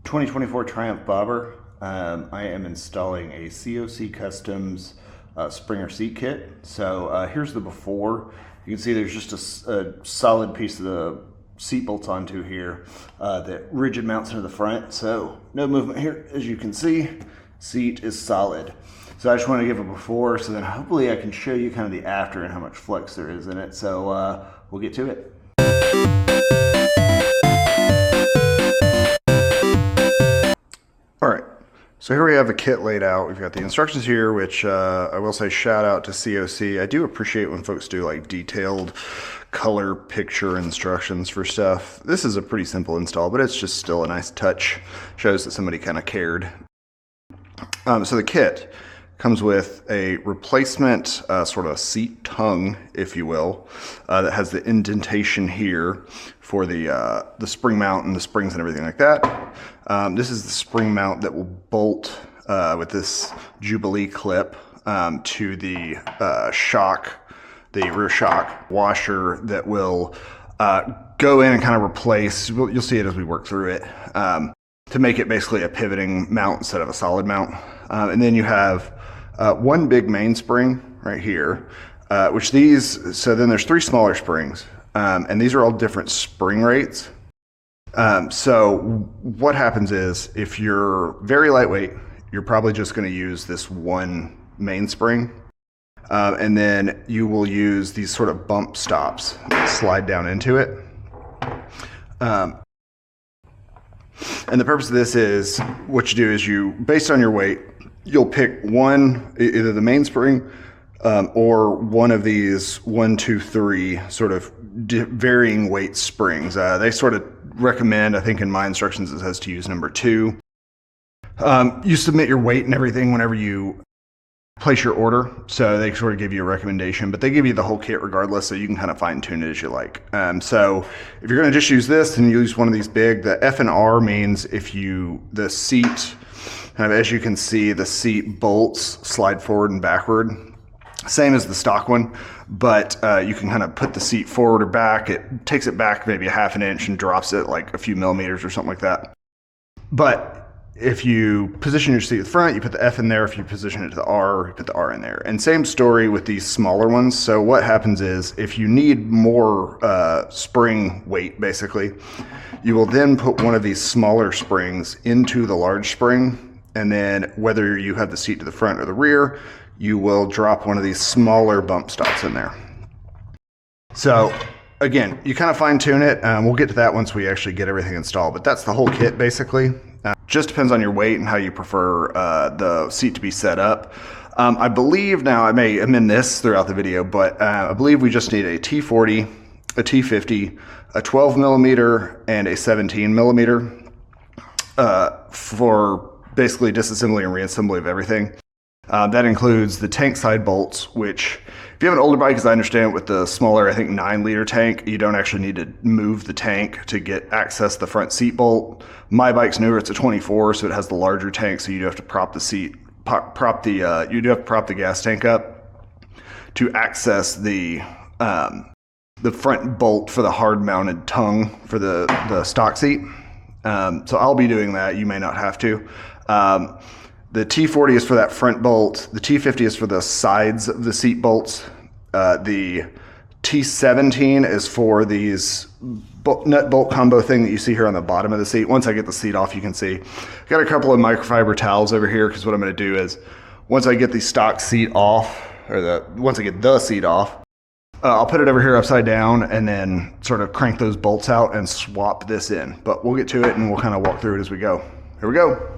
2024 Triumph Bobber. I am installing a COC Customs Springer seat kit. So here's the before. You can see there's just a solid piece of the seat bolts onto here that rigid mounts into the front. So no movement here, as you can see. Seat is solid. So I just want to give a before, so then hopefully I can show you kind of the after and how much flex there is in it. So we'll get to it. All right, so here we have the kit laid out. We've got the instructions here, which I will say shout out to COC. I do appreciate when folks do like detailed color picture instructions for stuff. This is a pretty simple install, but it's just still a nice touch. Shows that somebody kind of cared. So the kit comes with a replacement sort of seat tongue, if you will, that has the indentation here for the spring mount and the springs and everything like that. This is the spring mount that will bolt with this Jubilee clip to the shock, the rear shock washer that will go in and kind of replace, you'll see it as we work through it, to make it basically a pivoting mount instead of a solid mount. And then you have one big mainspring right here, which so then there's three smaller springs, and these are all different spring rates. So what happens is if you're very lightweight, you're probably just going to use this one mainspring, and then you will use these sort of bump stops that slide down into it. And the purpose of this is, what you do is based on your weight, you'll pick one, either the mainspring or one of these 1, 2, 3 sort of varying weight springs. They sort of recommend, I think in my instructions it says to use number 2. You submit your weight and everything whenever you place your order, so they sort of give you a recommendation, but they give you the whole kit regardless, so you can kind of fine tune it as you like. So if you're going to just use this, then you use one of these big. The F and R means if the seat, kind of as you can see, the seat bolts slide forward and backward, same as the stock one, but you can kind of put the seat forward or back. It takes it back maybe a half an inch and drops it like a few millimeters or something like that. But if you position your seat at the front, you put the F in there. If you position it to the R, you put the R in there. And same story with these smaller ones. So what happens is if you need more spring weight, basically, you will then put one of these smaller springs into the large spring. And then whether you have the seat to the front or the rear, you will drop one of these smaller bump stops in there. So again, you kind of fine tune it. We'll get to that once we actually get everything installed, but that's the whole kit basically. Just depends on your weight and how you prefer the seat to be set up. I believe, now I may amend this throughout the video, but I believe we just need a T40, a T50, a 12 millimeter, and a 17 millimeter for basically disassembly and reassembly of everything. That includes the tank side bolts, which if you have an older bike, as I understand it, with the smaller, I think 9-liter tank, you don't actually need to move the tank to get access to the front seat bolt. My bike's newer, it's a 24, so it has the larger tank, so you do have to prop the gas tank up to access the front bolt for the hard mounted tongue for the stock seat. So I'll be doing that. You may not have to. The T40 is for that front bolt. The T50 is for the sides of the seat bolts. The T17 is for these nut bolt combo thing that you see here on the bottom of the seat. Once I get the seat off, you can see. I've got a couple of microfiber towels over here, because what I'm going to do is once I get the stock seat off, once I get the seat off, I'll put it over here upside down and then sort of crank those bolts out and swap this in. But we'll get to it and we'll kind of walk through it as we go. Here we go.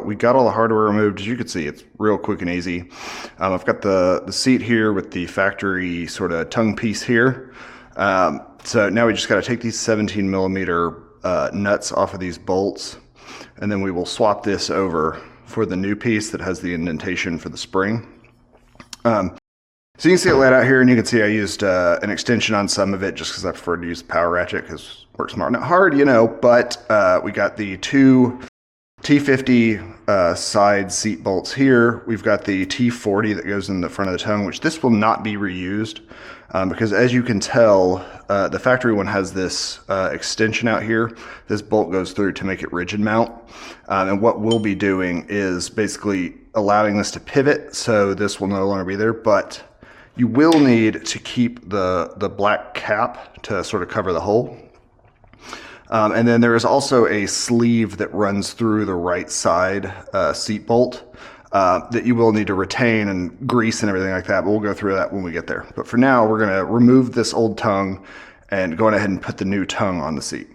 we got all the hardware removed. As you can see, it's real quick and easy. I've got the seat here with the factory sort of tongue piece here. So now we just got to take these 17 millimeter nuts off of these bolts, and then we will swap this over for the new piece that has the indentation for the spring. So you can see it laid out here, and you can see I used an extension on some of it just because I prefer to use the power ratchet because it works smart. Not hard, you know, but we got the two T50 side seat bolts here. We've got the T40 that goes in the front of the tongue, which this will not be reused because as you can tell, the factory one has this extension out here. This bolt goes through to make it rigid mount. And what we'll be doing is basically allowing this to pivot, so this will no longer be there, but you will need to keep the black cap to sort of cover the hole. And then there is also a sleeve that runs through the right side seat bolt that you will need to retain and grease and everything like that, but we'll go through that when we get there. But for now, we're gonna remove this old tongue and go ahead and put the new tongue on the seat.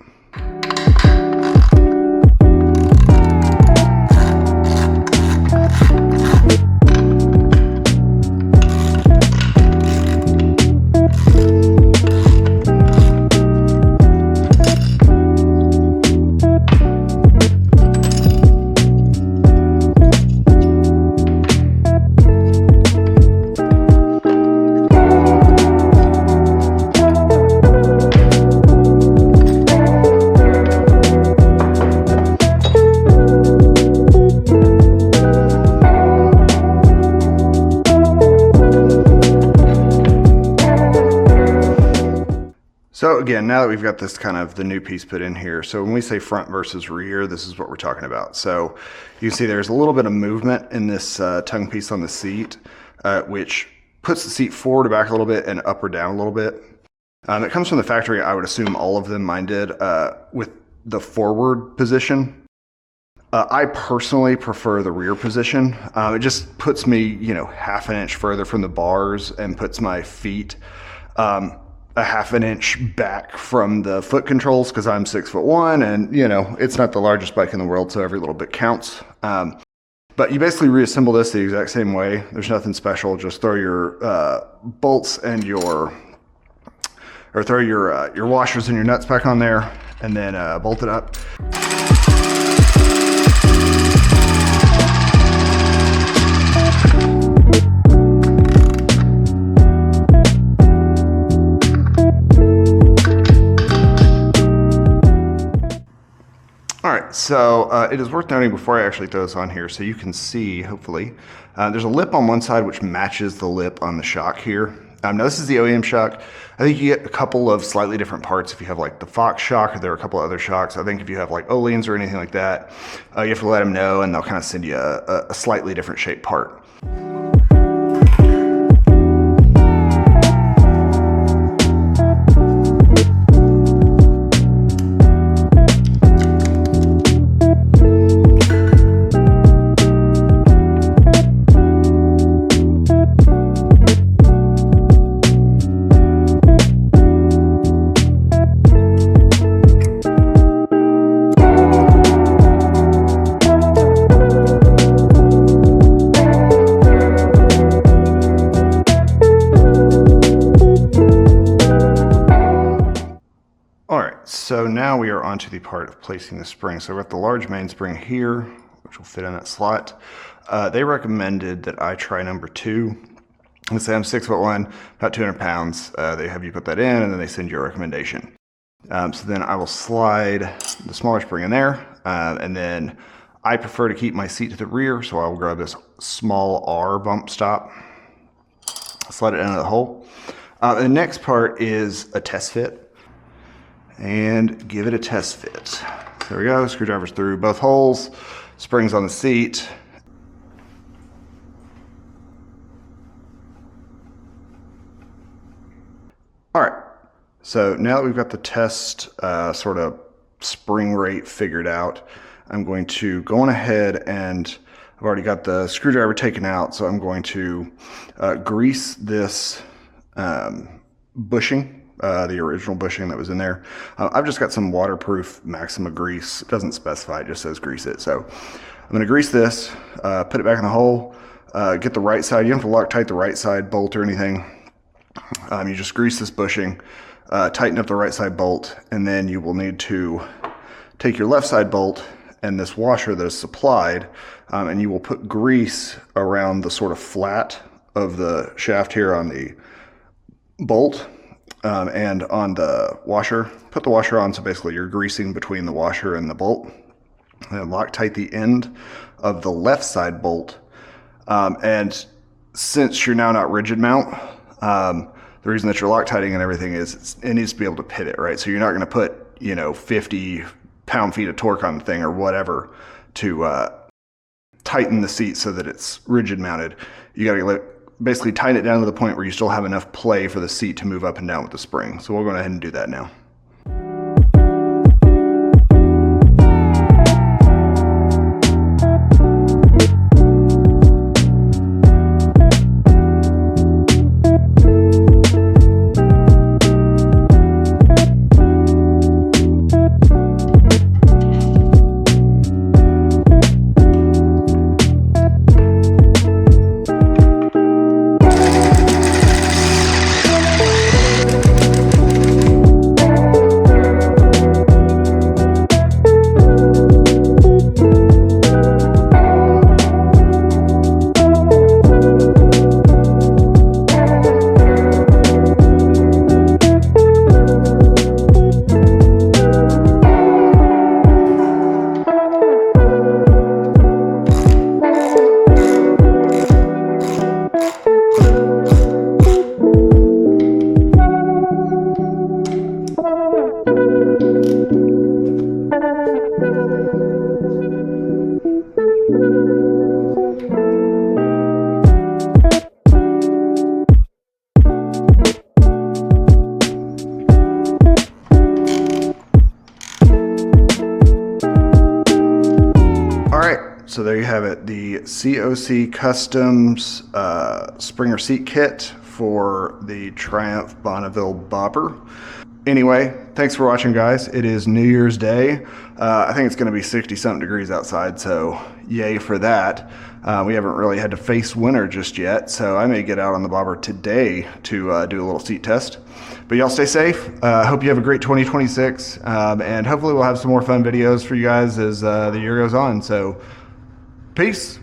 So again, now that we've got this kind of the new piece put in here, so when we say front versus rear, this is what we're talking about. So you can see there's a little bit of movement in this tongue piece on the seat, which puts the seat forward or back a little bit and up or down a little bit. It comes from the factory. I would assume all of them, mine did, with the forward position. I personally prefer the rear position. It just puts me, you know, half an inch further from the bars and puts my feet a half an inch back from the foot controls because I'm 6'1" and, you know, it's not the largest bike in the world, so every little bit counts. But you basically reassemble this the exact same way. There's nothing special. Just throw your bolts and your washers and your nuts back on there, and then bolt it up. So it is worth noting before I actually throw this on here, so you can see, hopefully, there's a lip on one side which matches the lip on the shock here. Now this is the OEM shock. I think you get a couple of slightly different parts if you have like the Fox shock, or there are a couple of other shocks. I think if you have like Öhlins or anything like that, you have to let them know and they'll kind of send you a slightly different shaped part. So now we are onto the part of placing the spring. So we've got the large mainspring here, which will fit in that slot. They recommended that I try number 2. Let's say I'm 6'1", about 200 pounds. They have you put that in, and then they send you a recommendation. So then I will slide the smaller spring in there, and then I prefer to keep my seat to the rear, so I will grab this small R bump stop, slide it into the hole. The next part is a test fit, and give it a test fit. There we go, screwdrivers through both holes, springs on the seat. All right, so now that we've got the test sort of spring rate figured out, I'm going to go on ahead, and I've already got the screwdriver taken out, so I'm going to grease this bushing, the original bushing that was in there. I've just got some waterproof Maxima grease. It doesn't specify, it just says grease it. So I'm going to grease this, put it back in the hole, get the right side. You don't have to Loctite the right side bolt or anything. You just grease this bushing, tighten up the right side bolt, and then you will need to take your left side bolt and this washer that is supplied, and you will put grease around the sort of flat of the shaft here on the bolt, and on the washer. Put the washer on, so basically you're greasing between the washer and the bolt. And Loctite the end of the left side bolt. And since you're now not rigid mount, the reason that you're Loctiting and everything is it needs to be able to pivot, right? So you're not going to put, 50 pound-feet of torque on the thing or whatever to tighten the seat so that it's rigid mounted. You got to basically tighten it down to the point where you still have enough play for the seat to move up and down with the spring. So we'll go ahead and do that now. So there you have it, the COC Customs Springer seat kit for the Triumph Bonneville bobber. Anyway, thanks for watching, guys. It is New Year's Day. I think it's going to be 60-something degrees outside, so yay for that. We haven't really had to face winter just yet, so I may get out on the bobber today to do a little seat test. But y'all stay safe. Hope you have a great 2026, and hopefully we'll have some more fun videos for you guys as the year goes on. So peace.